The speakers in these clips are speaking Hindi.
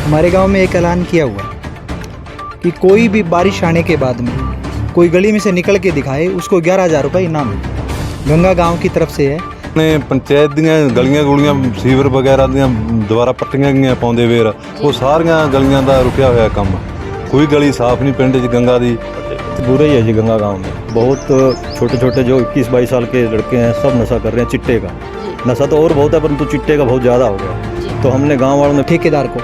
हमारे गांव में एक ऐलान किया हुआ है कि कोई भी बारिश आने के बाद में कोई गली में से निकल के दिखाए उसको 11,000 रुपये इनाम है। गंगा गांव की तरफ से है। अपने पंचायत ਦੀਆਂ ਗਲੀਆਂ ਗੁਲੀਆਂ ਸੀਵਰ ਵਗੈਰਾ ਦੀਆਂ ਦੁਬਾਰਾ ਪੱਟੀਆਂ ਗਈਆਂ ਪਾਉਂਦੇ ਵੇਰ ਉਹ ਸਾਰੀਆਂ ਗਲੀਆਂ ਦਾ ਰੁਕਿਆ ਹੋਇਆ ਕੰਮ। कोई गली साफ नहीं पिंड च गंगा दी। बुरा ही है जी गंगा गांव में। बहुत छोटे छोटे जो 21-22 साल के लड़के हैं सब नशा कर रहे हैं चिट्टे का। नशा तो और बहुत है परंतु चिट्टे का बहुत ज़्यादा हो गया। तो हमने गांव वालों ने ठेकेदार को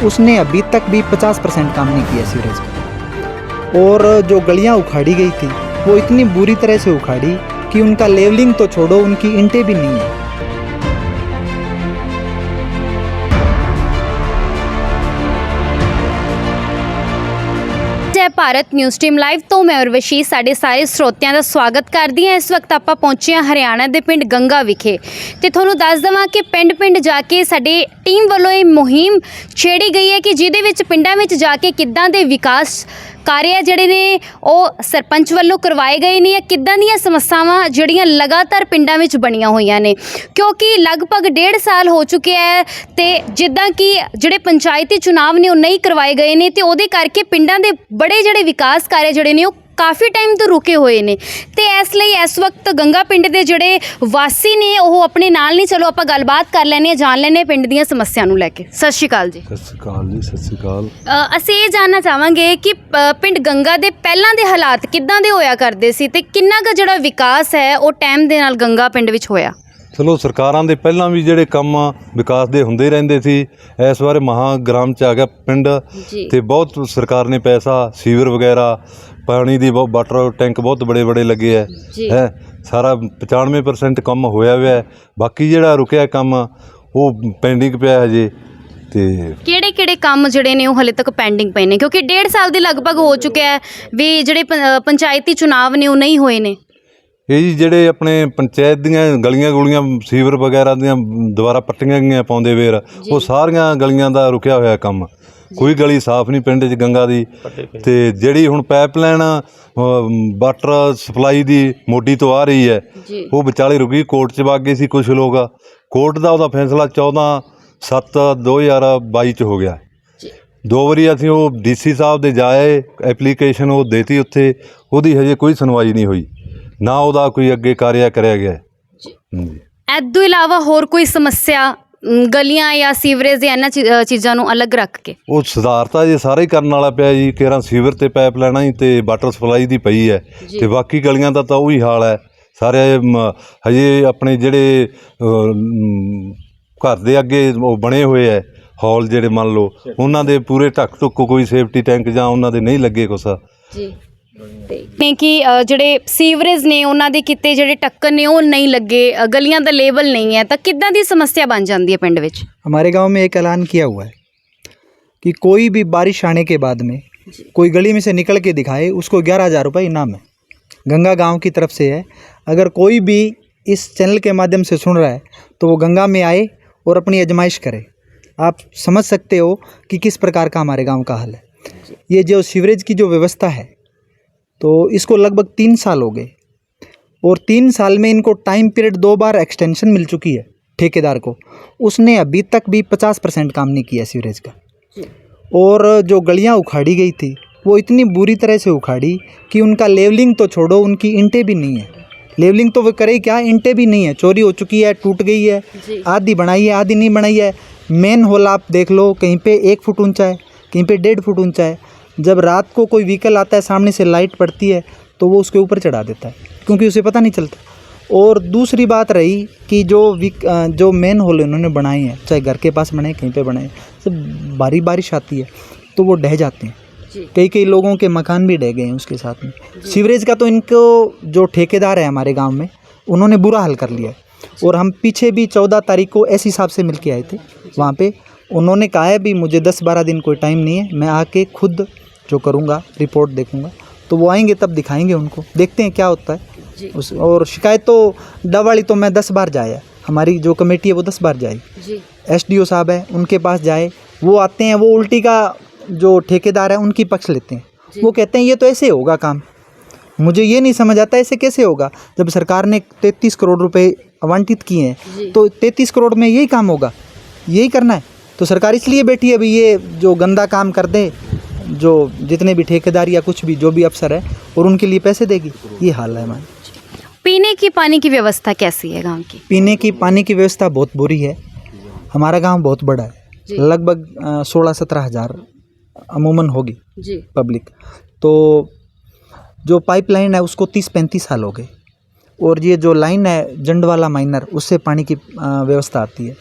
उसने अभी तक भी 50% काम नहीं किया सीवरेज का। और जो गलियां उखाड़ी गई थी वो इतनी बुरी तरह से उखाड़ी कि उनका लेवलिंग तो छोड़ो, उनकी इंटें भी नहीं है। जय भारत न्यूज़ टीम लाइव तो मैं उर्वशी साढ़े सारे ਸਰੋਤਿਆਂ ਦਾ ਸਵਾਗਤ ਕਰਦੀ ਹਾਂ। ਇਸ ਵਕਤ ਆਪਾਂ ਪਹੁੰਚੇ ਹਾਂ ਹਰਿਆਣਾ ਦੇ ਪਿੰਡ ਗੰਗਾ ਵਿਖੇ ਤੇ ਤੁਹਾਨੂੰ ਦੱਸ ਦਵਾਂ ਕਿ ਪਿੰਡ ਜਾ ਕੇ ਸਾਡੀ ਟੀਮ ਵੱਲੋਂ ਇਹ ਮੁਹਿੰਮ ਛੇੜੀ ਗਈ ਹੈ ਕਿ ਜਿਹਦੇ ਵਿੱਚ ਪਿੰਡਾਂ ਵਿੱਚ ਜਾ ਕੇ ਕਿੱਦਾਂ ਦੇ ਵਿਕਾਸ ਕਾਰਜ ਜਿਹੜੇ ਨੇ ਉਹ ਸਰਪੰਚ ਵੱਲੋਂ ਕਰਵਾਏ ਗਏ ਨੇ, ਕਿੱਦਾਂ ਦੀਆਂ ਸਮੱਸਿਆਵਾਂ ਜਿਹੜੀਆਂ ਲਗਾਤਾਰ ਪਿੰਡਾਂ ਵਿੱਚ ਬਣੀਆਂ ਹੋਈਆਂ ਨੇ, ਕਿਉਂਕਿ ਲਗਭਗ 1.5 ਸਾਲ ਹੋ ਚੁੱਕਿਆ ਹੈ ਤੇ ਜਿੱਦਾਂ ਕਿ ਜਿਹੜੇ ਪੰਚਾਇਤੀ ਚੁਣਾਵ ਨੇ ਉਹ ਨਹੀਂ ਕਰਵਾਏ ਗਏ ਨੇ ਤੇ ਉਹਦੇ ਕਰਕੇ ਪਿੰਡਾਂ ਦੇ ਬੜੇ ਜਿਹੜੇ ਵਿਕਾਸ ਕਾਰਜ ਜਿਹੜੇ ਨੇ ਉਹ ਕਾਫੀ ਟਾਈਮ ਤੋਂ ਰੁਕੇ ਹੋਏ ਨੇ। ਤੇ ਇਸ ਲਈ ਇਸ ਵਕਤ ਗੰਗਾ ਪਿੰਡ ਦੇ ਜਿਹੜੇ ਵਾਸੀ ਨੇ ਉਹ ਆਪਣੇ ਨਾਲ ਨਹੀਂ, ਚਲੋ ਆਪਾਂ ਗੱਲਬਾਤ ਕਰ ਲੈਂਦੇ ਹਾਂ, ਜਾਣ ਲੈਂਦੇ ਹਾਂ ਪਿੰਡ ਦੀਆਂ ਸਮੱਸਿਆ ਨੂੰ ਲੈ ਕੇ। ਸਤਿ ਸ਼੍ਰੀ ਅਕਾਲ ਜੀ। ਸਤਿ ਸ਼੍ਰੀ ਅਕਾਲ ਜੀ। ਸਤਿ ਸ਼੍ਰੀ ਅਕਾਲ। ਅਸੀਂ ਇਹ ਜਾਣਨਾ ਚਾਹਾਂਗੇ ਕਿ ਪਿੰਡ ਗੰਗਾ ਦੇ ਪਹਿਲਾਂ ਦੇ ਹਾਲਾਤ ਕਿੱਦਾਂ ਦੇ ਹੋਇਆ ਕਰਦੇ ਸੀ ਤੇ ਕਿੰਨਾ ਕੁ ਜਿਹੜਾ ਵਿਕਾਸ ਹੈ ਉਹ ਟਾਈਮ ਦੇ ਨਾਲ ਗੰਗਾ ਪਿੰਡ ਵਿੱਚ ਹੋਇਆ। ਚਲੋ ਸਰਕਾਰਾਂ ਦੇ ਪਹਿਲਾਂ ਵੀ ਜਿਹੜੇ ਕੰਮ ਵਿਕਾਸ ਦੇ ਹੁੰਦੇ ਰਹਿੰਦੇ ਸੀ। ਇਸ ਵਾਰ ਮਹਾਗ੍ਰਾਮ 'ਚ ਆ ਗਿਆ ਪਿੰਡ ਤੇ ਬਹੁਤ ਸਰਕਾਰ ਨੇ ਪੈਸਾ ਸੀਵਰ ਵਗੈਰਾ ਪਾਣੀ ਦੀ ਬਹੁਤ ਵਾਟਰ ਟੈਂਕ ਬਹੁਤ ਬੜੇ ਲੱਗੇ ਹੈ ਸਾਰਾ 95% ਕੰਮ ਹੋਇਆ ਹੋਇਆ। ਬਾਕੀ ਜਿਹੜਾ ਰੁਕਿਆ ਕੰਮ ਉਹ ਪੈਂਡਿੰਗ ਪਿਆ ਹਜੇ। ਤੇ ਕਿਹੜੇ ਕੰਮ ਜਿਹੜੇ ਨੇ ਉਹ ਹਲੇ ਤੱਕ ਪੈਂਡਿੰਗ ਪਏ ਨੇ, ਕਿਉਂਕਿ 1.5 ਸਾਲ ਦੇ ਲਗਭਗ ਹੋ ਚੁੱਕਿਆ ਹੈ ਵੀ ਜਿਹੜੇ ਪੰਚਾਇਤੀ ਚੁਣਾਵ ਨੇ ਉਹ ਨਹੀਂ ਹੋਏ ਨੇ। ਇਹ ਜੀ ਜਿਹੜੇ ਆਪਣੇ ਪੰਚਾਇਤ ਦੀਆਂ ਗਲੀਆਂ ਗੁਲੀਆਂ ਸੀਵਰ ਵਗੈਰਾ ਦੀਆਂ ਦੁਬਾਰਾ ਪੱਟੀਆਂ ਗਈਆਂ ਪਾਉਂਦੇ ਵੇਰ ਉਹ ਸਾਰੀਆਂ ਗਲੀਆਂ ਦਾ ਰੁਕਿਆ ਹੋਇਆ ਕੰਮ। ਕੋਈ ਗਲੀ ਸਾਫ਼ ਨਹੀਂ ਪਿੰਡ 'ਚ ਗੰਗਾ ਦੀ। ਤੇ ਜਿਹੜੀ ਹੁਣ ਪਾਈਪਲਾਈਨ ਵਾਟਰ ਸਪਲਾਈ ਦੀ ਮੋਢੀ ਤੋਂ ਆ ਰਹੀ ਹੈ ਉਹ ਵਿਚਾਲੇ ਰੁਕੀ। ਕੋਰਟ 'ਚ ਵਗ ਗਏ ਸੀ ਕੁਛ ਲੋਕ। ਕੋਰਟ ਦਾ ਉਹਦਾ ਫੈਸਲਾ 14/7/2022 'ਚ ਹੋ ਗਿਆ। 2 ਵਾਰੀ ਅਸੀਂ ਉਹ DC ਸਾਹਿਬ ਦੇ ਜਾਏ ਐਪਲੀਕੇਸ਼ਨ ਉਹ ਦੇਤੀ ਉੱਥੇ, ਉਹਦੀ ਹਜੇ ਕੋਈ ਸੁਣਵਾਈ ਨਹੀਂ ਹੋਈ, ਨਾ ਉਹਦਾ ਕੋਈ ਅੱਗੇ ਕਾਰਿਆ ਕਰਿਆ ਗਿਆ। ਇਸ ਤੋਂ ਇਲਾਵਾ ਹੋਰ ਕੋਈ ਸਮੱਸਿਆ ਗਲੀਆਂ ਜਾਂ ਸੀਵਰੇਜ ਜਾਂ ਇਹਨਾਂ ਚੀਜ਼ਾਂ ਨੂੰ ਅਲੱਗ ਰੱਖ ਕੇ ਉਹ ਸੁਧਾਰਤਾ ਜੇ ਸਾਰਾ ਹੀ ਕਰਨ ਵਾਲਾ ਪਿਆ ਜੀ। ਕੇਰਾਂ ਸੀਵਰ ਤੇ ਪਾਈਪ ਲੈਣਾ ਹੀ ਤੇ ਵਾਟਰ ਸਪਲਾਈ ਦੀ ਪਈ ਹੈ ਤੇ ਬਾਕੀ ਗਲੀਆਂ ਦਾ ਤਾਂ ਉਹੀ ਹਾਲ ਹੈ। ਸਾਰੇ ਹਜੇ ਆਪਣੇ ਜਿਹੜੇ ਘਰ ਦੇ ਅੱਗੇ ਉਹ ਬਣੇ ਹੋਏ ਹੈ ਹਾਲ ਜਿਹੜੇ ਮੰਨ ਲਓ ਉਹਨਾਂ ਦੇ ਪੂਰੇ ਢੱਕ ਕੋਈ ਸੇਫਟੀ ਟੈਂਕ ਜਾਂ ਉਹਨਾਂ ਦੇ ਨਹੀਂ ਲੱਗੇ ਕੁਛ ਜੀ। ਨੇ ਕਿ ਜਿਹੜੇ ਸੀਵਰੇਜ ਨੇ ਉਹਨਾਂ ਦੇ ਕਿਤੇ ਜਿਹੜੇ ਟੱਕਰ ਨੇ ਉਹ ਨਹੀਂ ਲੱਗੇ, ਗਲੀਆਂ ਦਾ ਲੇਵਲ नहीं है, ਤਾਂ ਕਿੱਦਾਂ ਦੀ ਸਮੱਸਿਆ ਬਣ ਜਾਂਦੀ ਹੈ ਪਿੰਡ ਵਿੱਚ। हमारे गांव में एक ऐलान किया हुआ है कि कोई भी बारिश आने के बाद में कोई गली में से निकल के दिखाए उसको 11,000 रुपये इनाम है। गंगा गांव की तरफ से है। अगर कोई भी इस चैनल के माध्यम से सुन रहा है तो वो गंगा में आए और अपनी आजमाइश करे। आप समझ सकते हो कि किस प्रकार का हमारे गाँव का हाल है। ये जो सीवरेज की जो व्यवस्था है तो इसको लगभग 3 साल हो गए और 3 साल में इनको टाइम पीरियड 2 बार एक्सटेंशन मिल चुकी है ठेकेदार को। उसने अभी तक भी 50% काम नहीं किया सीवरेज का। और जो गलियां उखाड़ी गई थी वो इतनी बुरी तरह से उखाड़ी कि उनका लेवलिंग तो छोड़ो, उनकी इंटें भी नहीं है। लेवलिंग तो वो करे क्या, इंटें भी नहीं है, चोरी हो चुकी है, टूट गई है, आधी बनाई है आधी नहीं बनाई है। मेन होल आप देख लो, कहीं पे 1 फुट ऊंचा है, कहीं पे 1.5 फुट ऊंचा है। जब रात को कोई व्हीकल आता है सामने से लाइट पड़ती है तो वो उसके ऊपर चढ़ा देता है क्योंकि उसे पता नहीं चलता। और दूसरी बात रही कि जो मेन होल उन्होंने बनाए हैं, चाहे घर के पास बनाए कहीं पे बनाए, सब बारिश आती है तो वो ढह जाते हैं। कई लोगों के मकान भी ढह गए हैं उसके साथ में। सीवरेज का तो इनको जो ठेकेदार है हमारे गाँव में उन्होंने बुरा हाल कर लिया है। और हम पीछे भी 14 तारीख को ऐसे हिसाब से मिल के आए थे वहाँ पे। उन्होंने कहा है भी मुझे 10-12 दिन कोई टाइम नहीं है, मैं आके खुद जो करूँगा रिपोर्ट देखूँगा। तो वो आएंगे तब दिखाएंगे उनको, देखते हैं क्या होता है उस। और शिकायत तो डवाली तो मैं 10 बार जाया, हमारी जो कमेटी है वो 10 बार जाए। SDO साहब है उनके पास जाए, वो आते हैं, वो उल्टी का जो ठेकेदार है उनकी पक्ष लेते हैं। वो कहते हैं ये तो ऐसे होगा काम। मुझे ये नहीं समझ आता ऐसे कैसे होगा जब सरकार ने 33 करोड़ रुपए आवंटित किए हैं तो 33 करोड़ में यही काम होगा, यही करना है। तो सरकार इसलिए बैठी है अभी, ये जो गंदा काम कर दे, जो जितने भी ठेकेदार या कुछ भी जो भी अफसर है, और उनके लिए पैसे देगी। ये हाल है हमारा। पीने की पानी की व्यवस्था कैसी है गांव की? पीने की पानी की व्यवस्था बहुत बुरी है। हमारा गांव बहुत बड़ा है, लगभग 16-17 हज़ार अमूमन होगी जी पब्लिक। तो जो पाइपलाइन है उसको 30-35 साल हो गए, और ये जो लाइन है जंडवाला माइनर, उससे पानी की व्यवस्था आती है,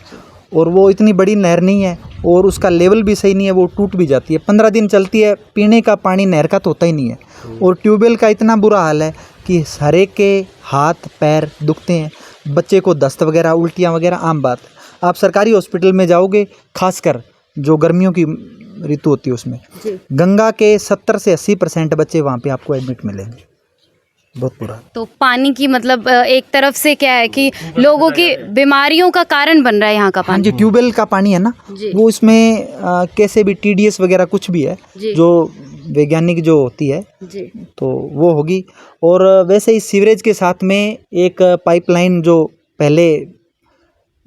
और वो इतनी बड़ी नहर नहीं है और उसका लेवल भी सही नहीं है, वो टूट भी जाती है। 15 दिन चलती है, पीने का पानी नहर का तो होता ही नहीं है। और ट्यूबवेल का इतना बुरा हाल है कि हर एक के हाथ पैर दुखते हैं, बच्चे को दस्त वगैरह उल्टियाँ वगैरह आम बात। आप सरकारी हॉस्पिटल में जाओगे, खासकर जो गर्मियों की ऋतु होती है उसमें, गंगा के 70 से 80% बच्चे वहाँ पे आपको एडमिट मिलेंगे। बहुत बुरा। तो पानी की मतलब एक तरफ से क्या है कि लोगों की बीमारियों का कारण बन रहा है यहाँ का हाँ पानी। जी, ट्यूबवेल का पानी है ना, वो इसमें कैसे भी TDS वगैरह कुछ भी है, जो वैज्ञानिक जो होती है तो वो होगी। और वैसे ही सीवरेज के साथ में एक पाइपलाइन जो पहले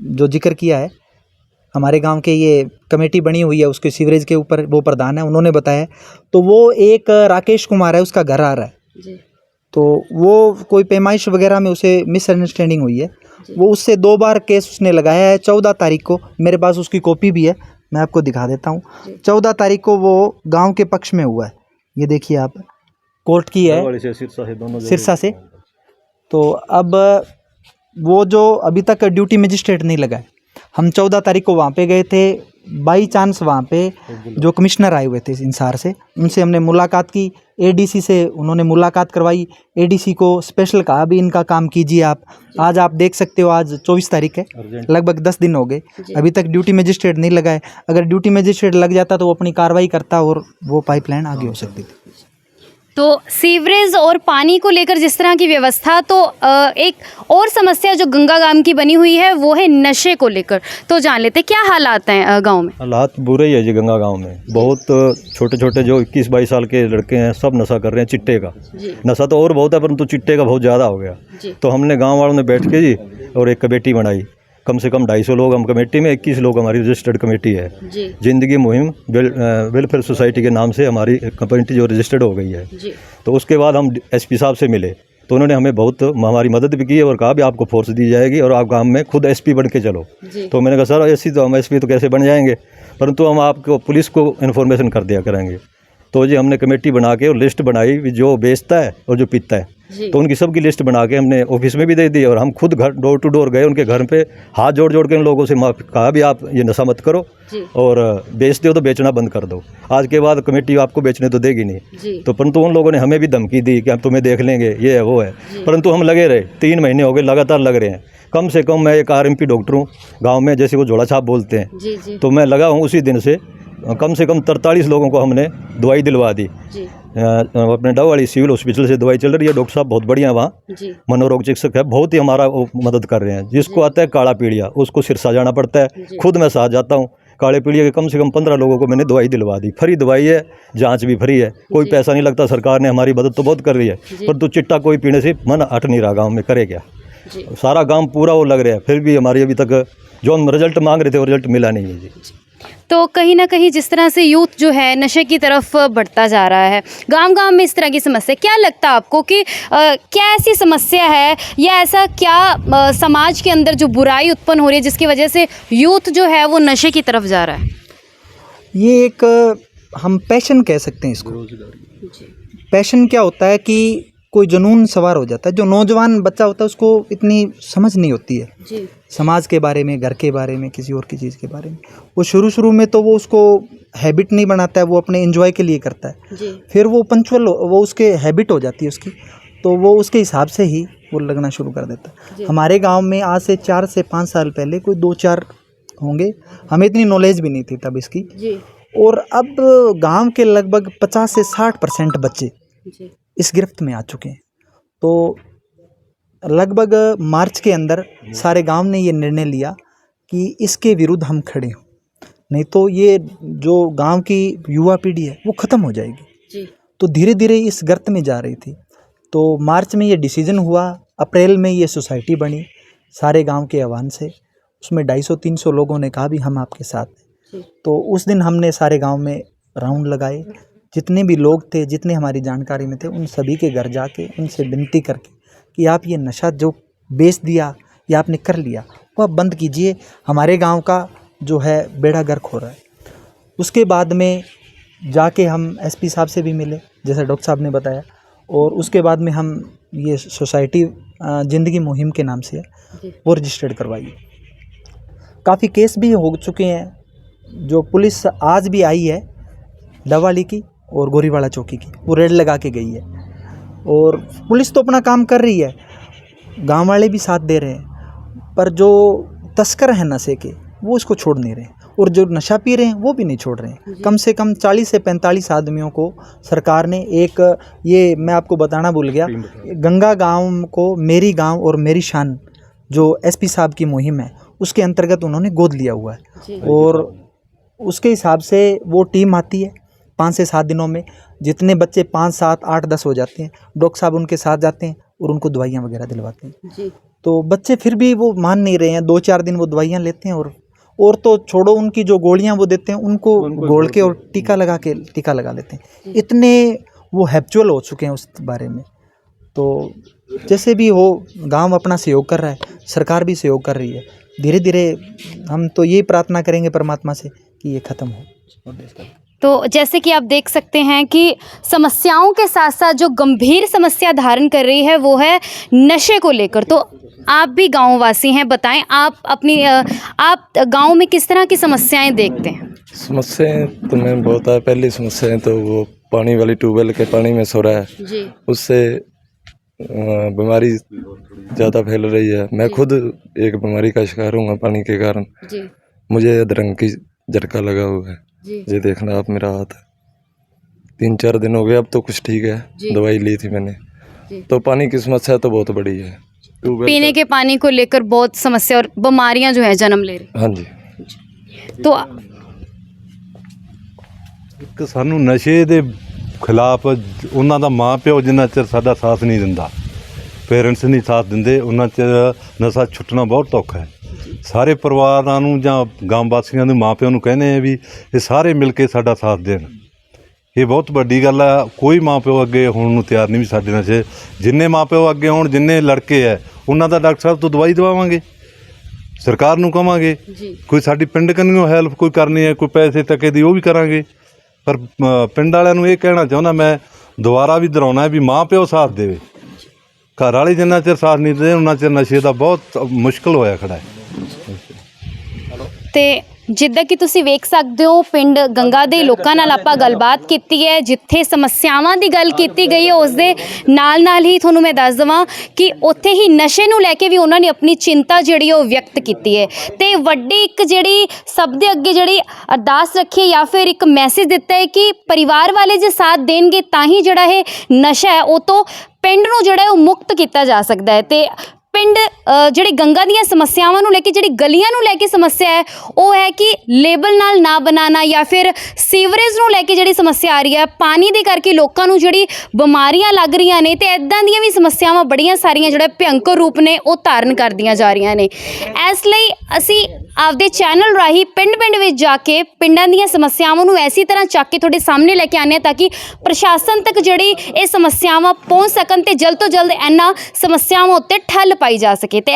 जो जिक्र किया है, हमारे गांव के ये कमेटी बनी हुई है, उसके सीवरेज के ऊपर वो प्रधान है, उन्होंने बताया। तो वो एक राकेश कुमार है, उसका घर आ रहा है। तो वो कोई पैमाइश वगैरह में उसे मिसअंडरस्टैंडिंग हुई है, वो उससे 2 बार केस उसने लगाया है। 14 तारीख को मेरे पास उसकी कॉपी भी है, मैं आपको दिखा देता हूँ। 14 तारीख को वो गांव के पक्ष में हुआ है, ये देखिए आप, कोर्ट की है सिरसा से। तो अब वो जो अभी तक ड्यूटी मजिस्ट्रेट नहीं लगा है। हम 14 तारीख को वहाँ पे गए थे, बाई चांस वहाँ पे जो कमिश्नर आए हुए थे इंसार से, उनसे हमने मुलाकात की। ADC से उन्होंने मुलाकात करवाई। ADC को स्पेशल कहा भी इनका काम कीजिए आप। आज आप देख सकते हो, आज 24 तारीख है, लगभग 10 दिन हो गए, अभी तक ड्यूटी मजिस्ट्रेट नहीं लगा है। अगर ड्यूटी मजिस्ट्रेट लग जाता तो वो अपनी कार्रवाई करता और वो पाइपलाइन आगे हो सकती थी। तो सीवरेज और पानी को लेकर जिस तरह की व्यवस्था, तो एक और समस्या जो गंगा गांव की बनी हुई है वो है नशे को लेकर। तो जान लेते क्या हालात हैं गांव में। हालात बुरे ही है जी गंगा गांव में। बहुत छोटे छोटे जो 21-22 साल के लड़के हैं सब नशा कर रहे हैं, चिट्टे का। नशा तो और बहुत है, परंतु चिट्टे का बहुत ज़्यादा हो गया। तो हमने गाँव वालों ने बैठ के जी और एक कमेटी बनाई, कम से कम 250 लोग हम कमेटी में, 21 लोग हमारी रजिस्टर्ड कमेटी है। जिंदगी मुहिम वेलफेयर सोसाइटी के नाम से हमारी कमेटी जो रजिस्टर्ड हो गई है। तो उसके बाद हम SP साहब से मिले, तो उन्होंने हमें बहुत हमारी मदद भी की है और कहा भी आपको फोर्स दी जाएगी और आप गांव में खुद SP बन के चलो। तो मैंने कहा सर ऐसी तो हम SP तो कैसे बन जाएंगे, परंतु हम आपको पुलिस को इन्फॉर्मेशन कर दिया करेंगे। तो जी हमने कमेटी बना के और लिस्ट बनाई, जो बेचता है और जो पीता है, तो उनकी सबकी लिस्ट बना के हमने ऑफिस में भी दे दी, और हम खुद घर डोर टू डोर गए उनके घर पे, हाथ जोड़ जोड़ के उन लोगों से कहा भी आप ये नशा मत करो और बेचते हो तो बेचना बंद कर दो। आज के बाद कमेटी आपको बेचने तो देगी नहीं। तो परंतु उन लोगों ने हमें भी धमकी दी कि हम तुम्हें देख लेंगे, ये है वो है, परंतु हम लगे रहे। 3 महीने हो गए लगातार लग रहे हैं। कम से कम मैं एक RMP डॉक्टर हूँ गाँव में, जैसे वो झोला छाप बोलते हैं, तो मैं लगा हूँ उसी दिन से कम 43 लोगों को हमने दवाई दिलवा दी। अपने डववाड़ी सिविल हॉस्पिटल से दवाई चल रही है, डॉक्टर साहब बहुत बढ़िया वहाँ मनोरोग चिकित्सक है, बहुत ही हमारा मदद कर रहे हैं। जिसको आता है काला पीड़िया उसको सिरसा जाना पड़ता है, खुद मैं साथ जाता हूँ। काले पीड़िया के कम से कम 15 लोगों को मैंने दवाई दिलवा दी। फ्री दवाई है, जांच भी फ्री है, कोई पैसा नहीं लगता। सरकार ने हमारी मदद तो बहुत कर रही है, पर तो चिट्टा कोई पीने से मन हट नहीं रहा गाँव में, करे क्या। सारा गाँव पूरा वो लग रहा है, फिर भी हमारी अभी तक जो हम रिजल्ट मांग रहे थे वो रिजल्ट मिला नहीं है जी। तो कहीं ना कहीं जिस तरह से यूथ जो है नशे की तरफ बढ़ता जा रहा है, गांव-गांव में इस तरह की समस्या, क्या लगता है आपको कि क्या ऐसी समस्या है या ऐसा क्या समाज के अंदर जो बुराई उत्पन्न हो रही है जिसकी वजह से यूथ जो है वो नशे की तरफ जा रहा है? ये एक हम पैशन कह सकते हैं इसको। पैशन क्या होता है कि कोई जुनून सवार हो जाता है। जो नौजवान बच्चा होता है उसको इतनी समझ नहीं होती है समाज के बारे में, घर के बारे में, किसी और की चीज़ के बारे में। वो शुरू में तो वो उसको हैबिट नहीं बनाता है, वो अपने एंजॉय के लिए करता है। फिर वो पंचुअल, वो उसके हैबिट हो जाती है उसकी, तो वो उसके हिसाब से ही वो लगना शुरू कर देता है। हमारे गांव में आज से 4 से 5 साल पहले कोई 2-4 होंगे, हमें इतनी नॉलेज भी नहीं थी तब इसकी। और अब गांव के लगभग 50 से 60% बच्चे इस गिरफ्त में आ चुके हैं। तो लगभग मार्च के अंदर सारे गांव ने ये निर्णय लिया कि इसके विरुद्ध हम खड़े हों, नहीं तो ये जो गांव की युवा पीढ़ी है वो ख़त्म हो जाएगी। तो धीरे धीरे इस गर्त में जा रही थी। तो मार्च में ये डिसीजन हुआ, अप्रैल में ये सोसाइटी बनी सारे गांव के आह्वान से। उसमें 250-300 लोगों ने कहा भी हम आपके साथ हैं। तो उस दिन हमने सारे गांव में राउंड लगाए, जितने भी लोग थे, जितने हमारी जानकारी में थे, उन सभी के घर जाके उनसे विनती करके कि आप ये नशा जो बेच दिया या आपने कर लिया वो आप बंद कीजिए, हमारे गांव का जो है बेड़ा गर्क हो रहा है। उसके बाद में जाके हम एसपी साहब से भी मिले, जैसा डॉक्टर साहब ने बताया, और उसके बाद में हम ये सोसाइटी ज़िंदगी मुहिम के नाम से है वो रजिस्टर्ड करवाई। काफ़ी केस भी हो चुके हैं। जो पुलिस आज भी आई है दवाली की और गोरीवाड़ा चौकी की, वो रेड लगा के गई है, और पुलिस तो अपना काम कर रही है, गांव वाले भी साथ दे रहे हैं, पर जो तस्कर हैं नशे के वो इसको छोड़ नहीं रहे, और जो नशा पी रहे हैं वो भी नहीं छोड़ रहे हैं। कम से कम 40 से 45 आदमियों को सरकार ने एक, ये मैं आपको बताना भूल गया, गंगा गांव को मेरी गांव और मेरी शान जो एसपी साहब की मुहिम है उसके अंतर्गत उन्होंने गोद लिया हुआ है, और उसके हिसाब से वो टीम आती है 5 से 7 दिनों में। जितने बच्चे 5, 7, 8, 10 हो जाते हैं, डॉक्टर साहब उनके साथ जाते हैं और उनको दवाइयाँ वगैरह दिलवाते हैं। तो बच्चे फिर भी वो मान नहीं रहे हैं, 2-4 दिन वो दवाइयाँ लेते हैं, और तो छोड़ो, उनकी जो गोलियां वो देते हैं उनको घोल के और टीका लगा लेते हैं। इतने वो हैप्चुअल हो चुके हैं उस बारे में। तो जैसे भी हो, गांव अपना सहयोग कर रहा है, सरकार भी सहयोग कर रही है। धीरे धीरे हम तो यही प्रार्थना करेंगे परमात्मा से कि ये ख़त्म हो। तो जैसे कि आप देख सकते हैं कि समस्याओं के साथ साथ जो गंभीर समस्या धारण कर रही है वो है नशे को लेकर। तो आप भी गांववासी हैं, बताएं आप गांव में किस तरह की समस्याएं देखते हैं? समस्याएं तो मैम बहुत है। पहली समस्या है तो वो पानी वाली ट्यूबवेल के पानी में सो रहा है जी, उससे बीमारी ज़्यादा फैल रही है। मैं खुद एक बीमारी का शिकार हूँ पानी के कारण। जी, मुझे अधरंग की झटका लगा हुआ है। जी, ये देखना आप, मेरा हाथ 3-4 दिन हो गए, अब तो कुछ ठीक है। दवाई ली थी मैंने। तो पानी की समस्या तो बहुत बड़ी है। पीने के पानी को लेकर बहुत समस्या और बीमारियां जो है जन्म ले रही। हाँ जी। तो ਇੱਕ ਸਾਨੂੰ ਨਸ਼ੇ ਦੇ ਖਿਲਾਫ ਉਹਨਾਂ ਦਾ ਮਾਂ ਪਿਓ ਜਿੰਨਾ ਚਿਰ ਸਾਡਾ ਸਾਥ ਨਹੀਂ ਦਿੰਦਾ, ਪੇਰੈਂਟਸ ਨਹੀਂ ਸਾਥ ਦਿੰਦੇ, ਉਹਨਾਂ ਚਿਰ ਨਸ਼ਾ ਛੁੱਟਣਾ ਬਹੁਤ ਔਖਾ ਹੈ। ਸਾਰੇ ਪਰਿਵਾਰਾਂ ਨੂੰ ਜਾਂ ਗਾਂਵ ਵਾਸੀਆਂ ਦੇ ਮਾਂ ਪਿਓ ਨੂੰ ਕਹਿੰਦੇ ਆ ਵੀ ਇਹ ਸਾਰੇ ਮਿਲ ਕੇ ਸਾਡਾ ਸਾਥ ਦੇਣ। ਇਹ ਬਹੁਤ ਵੱਡੀ ਗੱਲ ਆ। ਕੋਈ ਮਾਂ ਪਿਓ ਅੱਗੇ ਹੋਣ ਨੂੰ ਤਿਆਰ ਨਹੀਂ ਵੀ ਸਾਡੇ ਨਸ਼ੇ, ਜਿੰਨੇ ਮਾਂ ਪਿਓ ਅੱਗੇ ਹੋਣ, ਜਿੰਨੇ ਲੜਕੇ ਹੈ ਉਹਨਾਂ ਦਾ ਡਾਕਟਰ ਸਾਹਿਬ ਤੋਂ ਦਵਾਈ ਦਵਾਵਾਂਗੇ, ਸਰਕਾਰ ਨੂੰ ਕਵਾਂਗੇ, ਕੋਈ ਸਾਡੀ ਪਿੰਡ ਕੰਨਿਓ ਹੈਲਪ ਕੋਈ ਕਰਨੀ ਹੈ, ਕੋਈ ਪੈਸੇ ਟਕੇ ਦੀ ਉਹ ਵੀ ਕਰਾਂਗੇ। ਪਰ ਪਿੰਡ ਵਾਲਿਆਂ ਨੂੰ ਇਹ ਕਹਿਣਾ ਚਾਹੁੰਦਾ ਮੈਂ, ਦੁਬਾਰਾ ਵੀ ਦੁਹਰਾਉਣਾ ਵੀ ਮਾਂ ਪਿਓ ਸਾਥ ਦੇਵੇ। ਘਰ ਵਾਲੇ ਜਿੰਨਾ ਚਿਰ ਸਾਥ ਨਹੀਂ ਦਿੰਦੇ ਉਹਨਾਂ ਚਿਰ ਨਸ਼ੇ ਦਾ ਬਹੁਤ ਮੁਸ਼ਕਲ ਹੋਇਆ ਖੜਾ ਹੈ। ਤੇ ਜਿੱਦਾਂ ਕਿ ਤੁਸੀਂ ਵੇਖ ਸਕਦੇ ਹੋ, ਪਿੰਡ ਗੰਗਾ ਦੇ ਲੋਕਾਂ ਨਾਲ ਆਪਾਂ ਗੱਲਬਾਤ ਕੀਤੀ ਹੈ, ਜਿੱਥੇ ਸਮੱਸਿਆਵਾਂ ਦੀ ਗੱਲ ਕੀਤੀ ਗਈ ਹੈ ਉਸ ਦੇ ਨਾਲ ਨਾਲ ਹੀ ਤੁਹਾਨੂੰ ਮੈਂ ਦੱਸ ਦੇਵਾਂ ਕਿ ਉੱਥੇ ਹੀ ਨਸ਼ੇ ਨੂੰ ਲੈ ਕੇ ਵੀ ਉਹਨਾਂ ਨੇ ਆਪਣੀ ਚਿੰਤਾ ਜਿਹੜੀ ਉਹ ਵਿਅਕਤ ਕੀਤੀ ਹੈ। ਤੇ ਵੱਡੀ ਇੱਕ ਜਿਹੜੀ ਸਭ ਦੇ ਅੱਗੇ ਜਿਹੜੀ ਅਰਦਾਸ ਰੱਖੀ ਹੈ ਜਾਂ ਫਿਰ ਇੱਕ ਮੈਸੇਜ ਦਿੱਤਾ ਹੈ ਕਿ ਪਰਿਵਾਰ ਵਾਲੇ ਜੇ ਸਾਥ ਦੇਣਗੇ ਤਾਂ ਹੀ ਜਿਹੜਾ ਇਹ ਨਸ਼ਾ ਹੈ ਉਹ ਤੋਂ ਪਿੰਡ ਨੂੰ ਜਿਹੜਾ ਉਹ ਮੁਕਤ ਕੀਤਾ ਜਾ ਸਕਦਾ ਹੈ। ਤੇ ਪਿੰਡ ਜਿਹੜੇ ਗੰਗਾ ਦੀਆਂ ਸਮੱਸਿਆਵਾਂ ਨੂੰ ਲੈ ਕੇ, ਜਿਹੜੀ ਗਲੀਆਂ ਨੂੰ ਲੈ ਕੇ ਸਮੱਸਿਆ ਹੈ ਉਹ ਹੈ ਕਿ ਲੇਬਲ ਨਾਲ ਨਾ ਬਣਾਉਣਾ ਜਾਂ ਫਿਰ ਸੀਵਰੇਜ ਨੂੰ ਲੈ ਕੇ ਜਿਹੜੀ ਸਮੱਸਿਆ ਆ ਰਹੀ ਹੈ, ਪਾਣੀ ਦੇ ਕਰਕੇ ਲੋਕਾਂ ਨੂੰ ਜਿਹੜੀ ਬਿਮਾਰੀਆਂ ਲੱਗ ਰਹੀਆਂ ਨੇ, ਤੇ ਇੱਦਾਂ ਦੀਆਂ ਵੀ ਸਮੱਸਿਆਵਾਂ ਬੜੀਆਂ ਸਾਰੀਆਂ ਜਿਹੜਾ ਭਿਅੰਕਰ ਰੂਪ ਨੇ ਉਹ ਧਾਰਨ ਕਰਦੀਆਂ ਜਾ ਰਹੀਆਂ ਨੇ। ਇਸ ਲਈ ਅਸੀਂ ਆਪਦੇ ਚੈਨਲ ਰਾਹੀਂ ਪਿੰਡ ਵਿੱਚ ਜਾ ਕੇ ਪਿੰਡਾਂ ਦੀਆਂ ਸਮੱਸਿਆਵਾਂ ਨੂੰ ਐਸੀ ਤਰ੍ਹਾਂ ਚੱਕ ਕੇ ਤੁਹਾਡੇ ਸਾਹਮਣੇ ਲੈ ਕੇ ਆਉਂਦੇ ਹਾਂ ਤਾਂ ਕਿ ਪ੍ਰਸ਼ਾਸਨ ਤੱਕ ਜਿਹੜੀ ਇਹ ਸਮੱਸਿਆਵਾਂ ਪਹੁੰਚ ਸਕਣ ਤੇ ਜਲਦ ਤੋਂ ਜਲਦ ਇਹਨਾਂ ਸਮੱਸਿਆਵਾਂ ਉੱਤੇ ਠੱਲ ਪਾਈ ਜਾ ਸਕੇ। ਤੇ